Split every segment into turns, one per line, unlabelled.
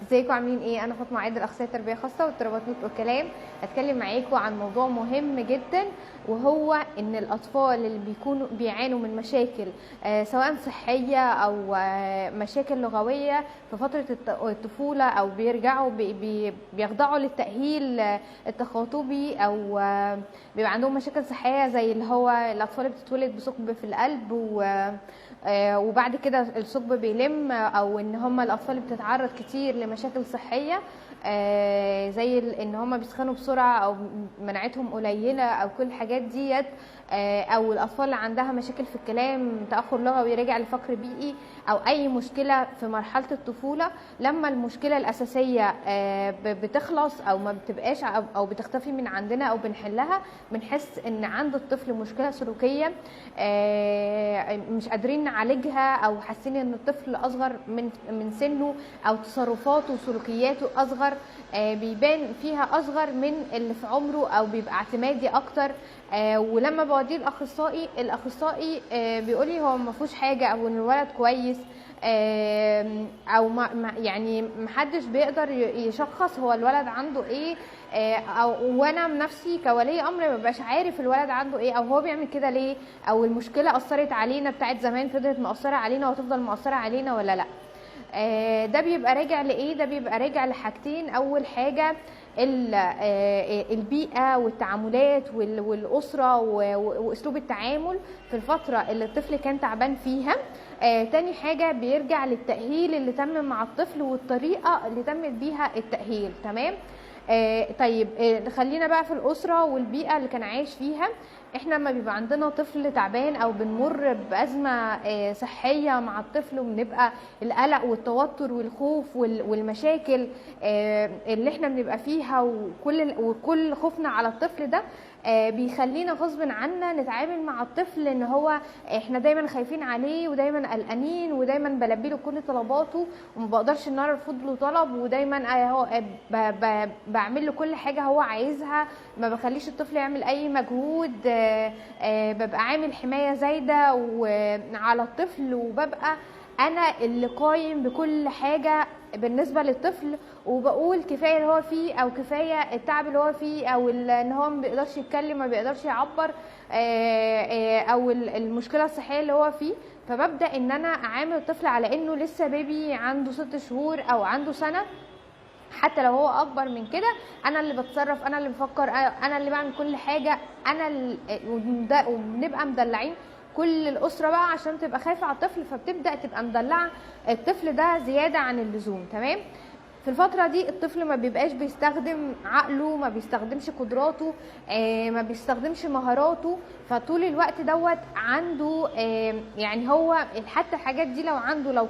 ازيكم عاملين ايه؟ انا فاطمه عادل، اخصائيه تربيه خاصه واضطرابات نطق والكلام. هتكلم معاكم عن موضوع مهم جدا، وهو ان الاطفال اللي بيكونوا بيعانوا من مشاكل سواء صحيه او مشاكل لغويه في فتره الطفوله، او بيرجعوا بيخضعوا للتاهيل التخاطبي، او بيبقى عندهم مشاكل صحيه زي اللي هو الاطفال اللي بتتولد بثقب في القلب وبعد كده الثقب بيلم، او ان هم الاطفال اللي بتتعرض كتير لمشاكل صحيه زي ان هم بيسخنوا بسرعه او مناعتهم قليله او كل الحاجات ديت، او الاطفال اللي عندها مشاكل في الكلام، تاخر لغوي راجع لفقر بيئي، او اي مشكله في مرحله الطفوله. لما المشكله الاساسيه بتخلص او ما بتبقاش او بتختفي من عندنا او بنحلها، بنحس ان عند الطفل مشكله سلوكيه مش قادرين نعالجها، او حاسين ان الطفل اصغر من سنه، او تصرفاته وسلوكياته اصغر، بيبان فيها اصغر من اللي في عمره، او بيبقى اعتمادي اكتر. ولما بوديه الاخصائي بيقول لي هو ما فيهوش حاجه، او ان الولد كويس، او يعني محدش بيقدر يشخص هو الولد عنده ايه، او وانا نفسي كولي امر ما ببقاش عارف الولد عنده ايه، او هو بيعمل كده ليه، او المشكله اثرت علينا بتاعت زمان فضلت مؤثره علينا وتفضل مؤثره علينا ولا لا. ده بيبقى راجع لايه؟ ده بيبقى راجع لحاجتين. اول حاجه البيئه والتعاملات والاسره واسلوب التعامل في الفتره اللي الطفل كان تعبان فيها. تاني حاجه بيرجع للتاهيل اللي تم مع الطفل والطريقه اللي تمت بيها التاهيل. تمام. طيب، خلينا بقى في الأسرة والبيئة اللي كان عايش فيها. احنا لما بيبقى عندنا طفل تعبان او بنمر بأزمة صحية مع الطفل، وبنبقى القلق والتوتر والخوف والمشاكل اللي احنا بنبقى فيها، وكل خوفنا على الطفل ده بيخلينا غصب عنا نتعامل مع الطفل ان هو احنا دايما خايفين عليه، ودايما قلقانين، ودايما بلبي له كل طلباته، وما بقدرش ان انا ارفض له طلب، ودايما هو بعمل له كل حاجه هو عايزها، ما بخليش الطفل يعمل اي مجهود، ببقى عامل حمايه زايده على الطفل، وببقى انا اللي قايم بكل حاجه بالنسبه للطفل، وبقول كفايه اللي هو فيه، او كفايه التعب اللي هو فيه، او ان هو ما بيقدرش يتكلم، ما بيقدرش يعبر، او المشكله الصحيه اللي هو فيه. فببدا ان انا اعامل الطفل على انه لسه بيبي عنده 6 شهور او عنده سنه، حتى لو هو اكبر من كده. انا اللي بتصرف، انا اللي بفكر، انا اللي بعمل كل حاجه، وبنبقى مدلعين كل الاسره بقى عشان تبقى خايفه على الطفل، فبتبدا تبقى مدلعه الطفل ده زياده عن اللزوم. تمام. في الفترة دي الطفل ما بيبقاش بيستخدم عقله، ما بيستخدمش قدراته، ما بيستخدمش مهاراته، فطول الوقت دوت عنده يعني هو حتى الحاجات دي لو عنده، لو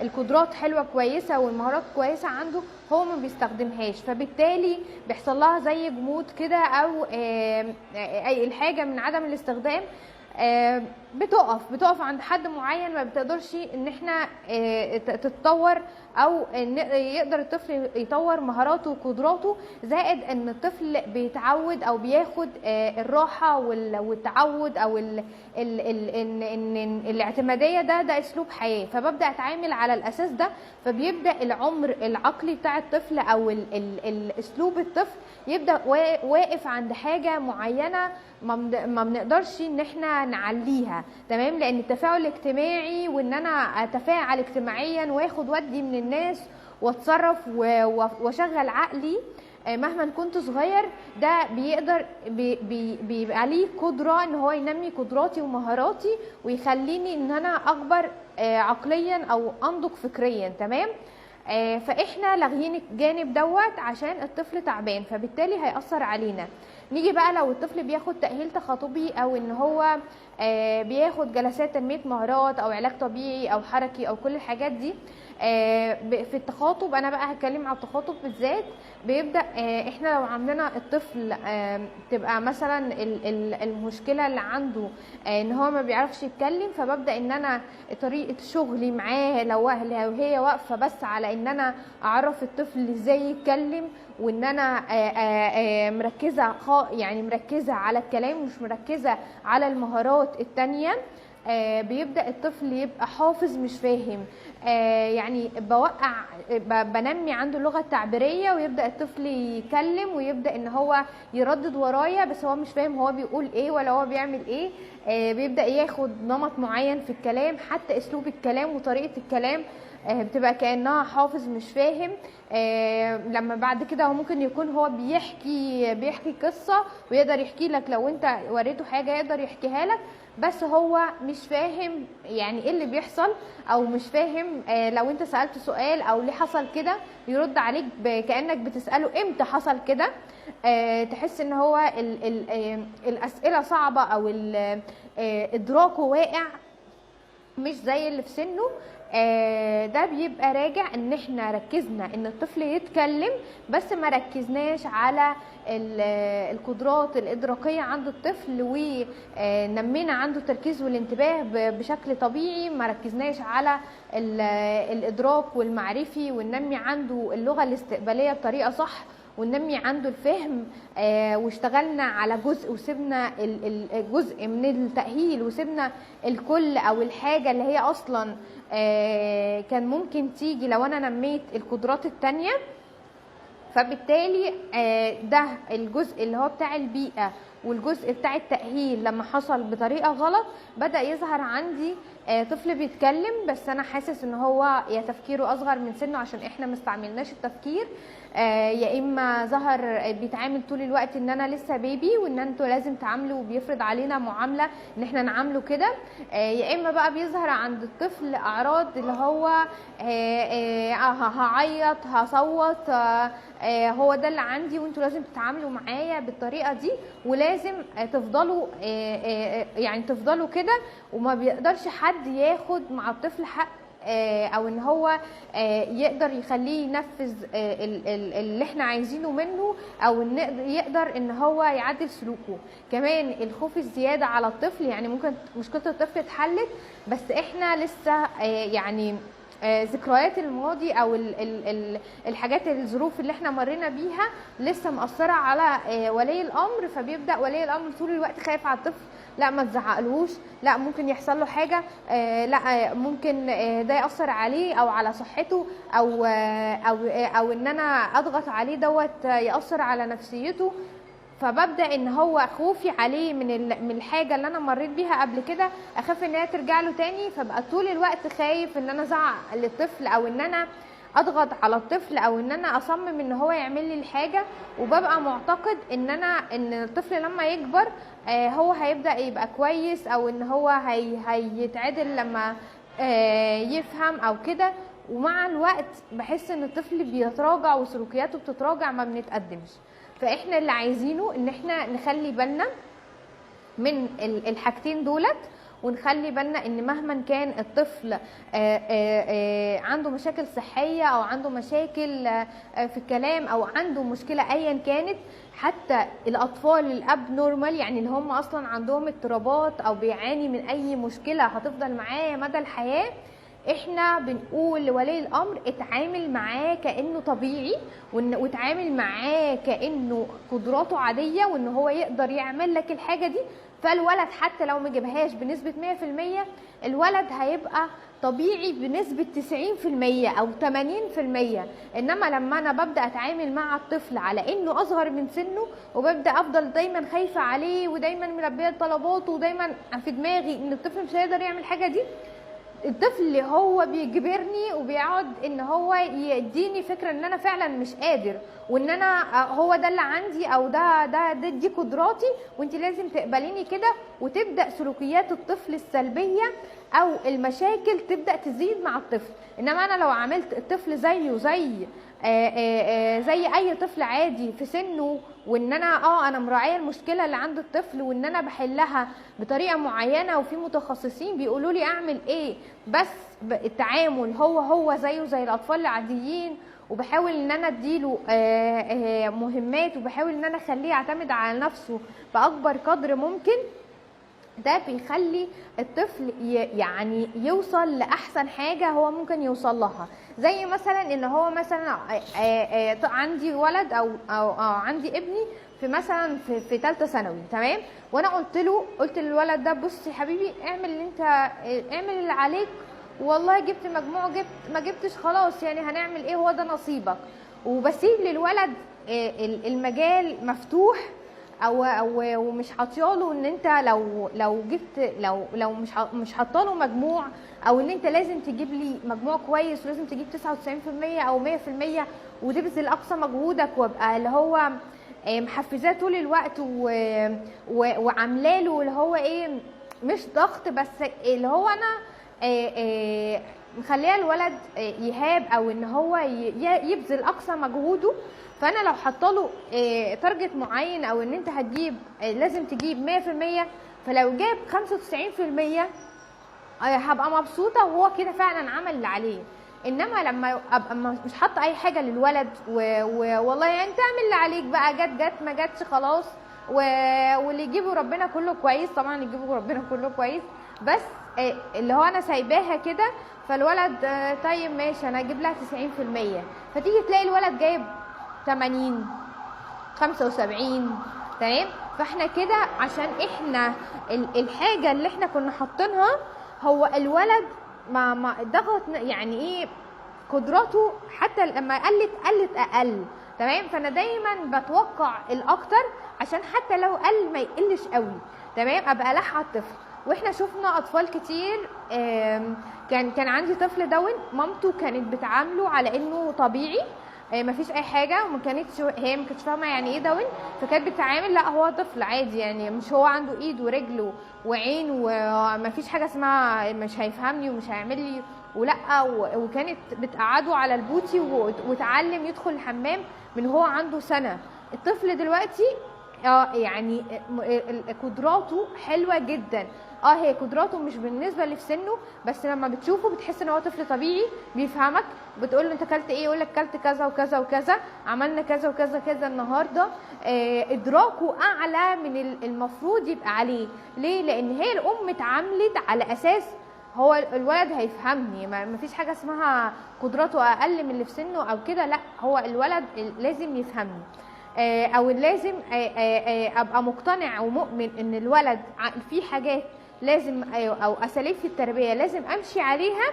القدرات حلوة كويسة والمهارات كويسة عنده، هو ما بيستخدمهاش، فبالتالي بيحصل لها زي جمود كده، او الحاجة من عدم الاستخدام بتقف عند حد معين، ما بتقدرش ان احنا تتطور، او ان يقدر الطفل يطور مهاراته وقدراته. زائد ان الطفل بيتعود او بياخد الراحه والتعود، او الاعتماديه، ده اسلوب حياه، فببدا اتعامل على الاساس ده. فبيبدا العمر العقلي بتاع الطفل، او اسلوب الطفل يبدا واقف عند حاجه معينه، ما بنقدرش ان احنا نعليها. تمام. لان التفاعل الاجتماعي، وان انا اتفاعل اجتماعيا واخد ودي من الناس واتصرف واشغل عقلي مهما كنت صغير، ده بيبقى ليه قدره ان هو ينمي قدراتي ومهاراتي، ويخليني ان انا اكبر عقليا او انضج فكريا. تمام. فاحنا لاغيين الجانب دوت عشان الطفل تعبان، فبالتالي هيأثر علينا. نيجي بقى لو الطفل بياخد تأهيل تخاطبي، او ان هو بياخد جلسات تنمية مهارات، او علاج طبيعي او حركي، او كل الحاجات دي في التخاطب. انا بقى هتكلم على التخاطب بالذات. بيبدأ احنا لو عندنا الطفل تبقى مثلا المشكلة اللي عنده ان هو ما بيعرفش يتكلم، فببدأ ان انا طريقة شغلي معاه لو هي واقفة بس على ان انا اعرف الطفل ازاي يتكلم، وان انا مركزة يعني مركزة على الكلام، مش مركزة على المهارات التانية. بيبدأ الطفل يبقى حافظ مش فاهم، يعني بنمي عنده اللغة التعبيرية، ويبدأ الطفل يتكلم ويبدأ ان هو يردد ورايا بس هو مش فاهم هو بيقول ايه ولا هو بيعمل ايه. بيبدأ ياخد نمط معين في الكلام، حتى اسلوب الكلام وطريقة الكلام بتبقى كأنها حافظ مش فاهم. لما بعد كده هو ممكن يكون هو بيحكي قصة ويقدر يحكي لك، لو انت وريته حاجة يقدر يحكيها لك، بس هو مش فاهم يعني ايه اللي بيحصل، او مش فاهم لو انت سألته سؤال او ليه حصل كده يرد عليك كأنك بتسأله امتى حصل كده. تحس ان هو الأسئلة صعبة او ادراكه واقع مش زي اللي في سنه. ده بيبقى راجع ان احنا ركزنا ان الطفل يتكلم بس ما ركزناش على القدرات الادراكيه عند الطفل، ونمينا عنده التركيز والانتباه بشكل طبيعي، ما ركزناش على الادراك والمعرفي، وننمي عنده اللغه الاستقباليه بطريقه صح، وننمي عنده الفهم. واشتغلنا على جزء وسيبنا الجزء من التأهيل، وسيبنا الكل او الحاجة اللي هي اصلا كان ممكن تيجي لو انا نميت القدرات التانية. فبالتالي ده الجزء اللي هو بتاع البيئة والجزء بتاع التأهيل لما حصل بطريقة غلط بدأ يظهر عندي طفل بيتكلم بس انا حاسس ان هو يا تفكيره اصغر من سنه عشان احنا مستعملناش التفكير، يا اما ظهر بيتعامل طول الوقت ان انا لسه بيبي وان انتوا لازم تعاملوا، وبيفرض علينا معامله ان احنا نعامله كده، يا اما بقى بيظهر عند الطفل اعراض اللي هو هعيط هصوت، هو ده اللي عندي وانتوا لازم تتعاملوا معايا بالطريقه دي، ولازم تفضلوا يعني تفضلوا كده، وما بيقدرش حد ياخد مع الطفل حق او ان هو يقدر يخليه ينفذ اللي احنا عايزينه منه، او ان يقدر ان هو يعدل سلوكه. كمان الخوف الزياده على الطفل، يعني ممكن مشكله الطفل اتحلت بس احنا لسه يعني ذكريات الماضي او الحاجات الظروف اللي احنا مرينا بيها لسه مأثره على ولي الامر، فبيبدأ ولي الامر طول الوقت خايف على الطفل، لا ما تزعقلهوش، لا ممكن يحصل له حاجه، لا ممكن ده يأثر عليه او على صحته، او ان انا اضغط عليه دوت يأثر على نفسيته. فببدا ان هو خوفي عليه من الحاجه اللي انا مريت بيها قبل كده، اخاف ان هي ترجع له تاني، فبقى طول الوقت خايف ان انا ازعق للطفل او ان انا اضغط على الطفل او ان انا اصمم ان هو يعمل لي الحاجه، وببقى معتقد ان الطفل لما يكبر هو هيبدا يبقى كويس، او ان هو هيتعدل لما يفهم او كده. ومع الوقت بحس ان الطفل بيتراجع وسلوكياته بتتراجع، ما بنتقدمش. فاحنا اللي عايزينه ان احنا نخلي بالنا من الحاجتين دولت، ونخلي بالنا ان مهما كان الطفل عنده مشاكل صحيه او عنده مشاكل في الكلام او عنده مشكله ايا كانت، حتى الاطفال الاب نورمال يعني اللي هم اصلا عندهم اضطرابات او بيعاني من اي مشكله هتفضل معاه مدى الحياه، احنا بنقول لولي الامر اتعامل معاه كانه طبيعي، واتعامل معاه كانه قدراته عاديه، وان هو يقدر يعمل لك الحاجه دي. فالولد حتى لو ما جابهاش بنسبه 100%، الولد هيبقى طبيعي بنسبه 90% او 80%. انما لما انا ببدا اتعامل مع الطفل على انه اصغر من سنه، وببدا افضل دايما خايفه عليه ودايما ملبيه طلباته ودايما في دماغي ان الطفل مش هيقدر يعمل الحاجه دي، الطفل هو بيجبرني وبيقعد ان هو يديني فكره ان انا فعلا مش قادر، وان انا هو ده اللي عندي، او دي قدراتي وانت لازم تقبليني كده، وتبدا سلوكيات الطفل السلبيه او المشاكل تبدا تزيد مع الطفل. انما انا لو عملت الطفل زيه زي اي طفل عادي في سنه، وان انا مراعيه المشكله اللي عند الطفل، وان انا بحلها بطريقه معينه، وفي متخصصين بيقولوا لي اعمل ايه، بس التعامل هو زيه زي الاطفال العاديين، وبحاول ان انا اديله مهمات، وبحاول ان انا اخليه يعتمد على نفسه باكبر قدر ممكن. ده بيخلي الطفل يعني يوصل لاحسن حاجه هو ممكن يوصل لها. زي مثلا ان هو مثلا عندي ولد او عندي ابني في مثلا في ثالثه ثانوي، تمام، وانا قلت للولد ده بص يا حبيبي اعمل اللي انت اعمل اللي عليك، والله جبت مجموع ما جبتش خلاص يعني هنعمل ايه، هو ده نصيبك. وبسيب للولد المجال مفتوح، او ومش حاطياله ان انت لو جبت لو مش حاطاله مجموع، او ان انت لازم تجيب لي مجموع كويس ولازم تجيب 99% او 100% وتبذل اقصى مجهودك، وابقى اللي هو محفزاه طول الوقت وعامله له اللي هو ايه، مش ضغط بس اللي هو انا مخليه الولد يهاب او ان هو يبذل اقصى مجهوده. فانا لو حاطه تارجت معين او ان انت هتجيب لازم تجيب 100%، فلو جاب 95% هبقى مبسوطه وهو كده فعلا عمل اللي عليه. انما لما ابقى مش حاطه اي حاجه للولد والله يعني انت اعمل اللي عليك بقى، جت ما جاتش خلاص، واللي يجيبه ربنا كله كويس، طبعا اللي يجيبه ربنا كله كويس، بس اللي هو انا سايباها كده، فالولد طيب ماشي انا هجيب لها 90%، فتيجي تلاقي الولد جايب 80 75، تمام. فاحنا كده عشان احنا الحاجه اللي احنا كنا حاطينها، هو الولد ما ضغط يعني ايه قدراته، حتى لما قلت اقل، تمام. فانا دايما بتوقع الاكتر عشان حتى لو قل ما يقلش قوي، تمام، ابقى لاحقه الطفل. واحنا شفنا اطفال كتير، كان عندي طفل داون مامته كانت بتعامله على انه طبيعي، مفيش اي حاجه، وما كانتش هي ما كانتش فاهمه يعني ايه داون، فكانت بتتعامل لا هو طفل عادي يعني، مش هو عنده ايد ورجل وعين ومفيش حاجه اسمها مش هيفهمني ومش هيعمل لي ولا، وكانت بتقعده على البوتي وتعلم يدخل الحمام من هو عنده سنه. الطفل دلوقتي يعني قدراته حلوه جدا، هي قدراته مش بالنسبه اللي في سنه، بس لما بتشوفه بتحس ان هو طفل طبيعي بيفهمك، بتقول له انت اكلت ايه، يقول لك اكلت كذا وكذا وكذا، عملنا كذا وكذا كذا النهارده. ادراكه اعلى من المفروض يبقى عليه. ليه؟ لان هي الام اتعاملت على اساس هو الولد هيفهمني، ما فيش حاجه اسمها قدراته اقل من اللي في سنه او كده، لا هو الولد لازم يفهمني، او لازم ابقى مقتنع ومؤمن ان الولد في حاجات لازم او اساليب في التربيه لازم امشي عليها،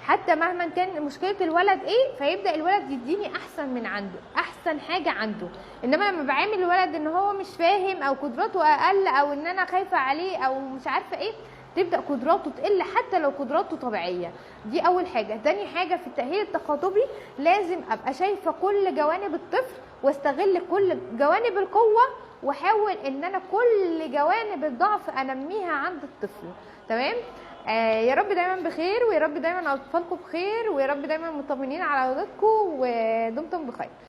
حتى مهما كان مشكله الولد ايه، فيبدا الولد يديني احسن من عنده، احسن حاجه عنده. انما لما بعامل الولد ان هو مش فاهم او قدراته اقل او ان انا خايفه عليه او مش عارفه ايه، تبدا قدراته تقل حتى لو قدراته طبيعيه. دي اول حاجه. تاني حاجه في التاهيل التخاطبي لازم ابقى شايفه كل جوانب الطفل واستغل كل جوانب القوه، واحاول ان انا كل جوانب الضعف انميها عند الطفل، تمام. يا رب دايما بخير، ويا رب دايما اطفالكم بخير، ويا رب دايما مطمنين على اولادكم ودمتم بخير.